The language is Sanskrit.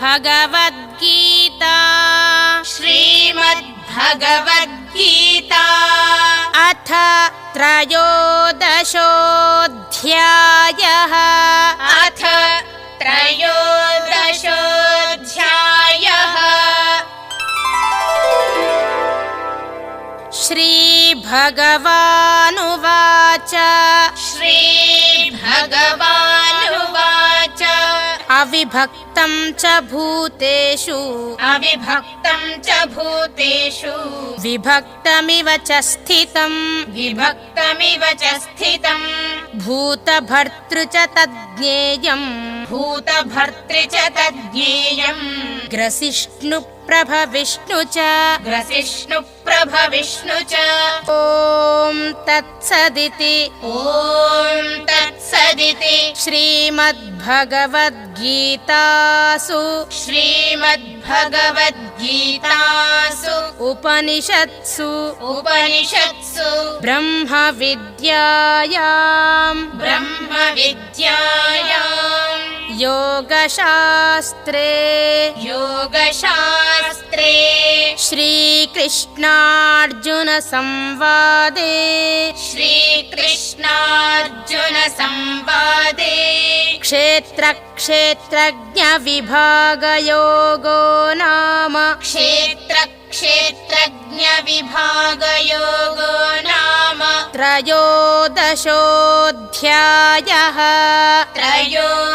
श्रीमद्भगवद्गीता श्रीमद्भगवद्गीता अथ त्रयोदशोऽध्यायः अथ त्रयोदशोऽध्यायः श्रीभगवानुवाच श्रीभगवानुवाच अविभक्तं च भूतेषु अविभक्तं च भूतेषु विभक्तमिव च स्थितं विभक्तमिव च स्थितं भूतभर्तृ च तज्ज्ञेयं भूतभर्तृ च तज्ज्ञेयं ग्रसिष्णुप्रभविष्णु च ग्रसिष्णुप्रभविष्णु च ॐ तत्सदिति ॐ तत्सदिति श्रीमद्भगवद्गीतासु श्रीमद्भगवद्गीतासु उपनिषत्सु ब्रह्मविद्यायां ब्रह्मविद्यायां योगशास्त्रे योगशास्त्रे श्रीकृष्णार्जुनसंवादे श्रीकृष्णार्जुनसंवादे क्षेत्रक्षेत्रज्ञविभागयोगो नाम क्षेत्रक्षेत्रज्ञविभागयोगो नाम त्रयोदशोऽध्यायः त्रयोदशोऽध्यायः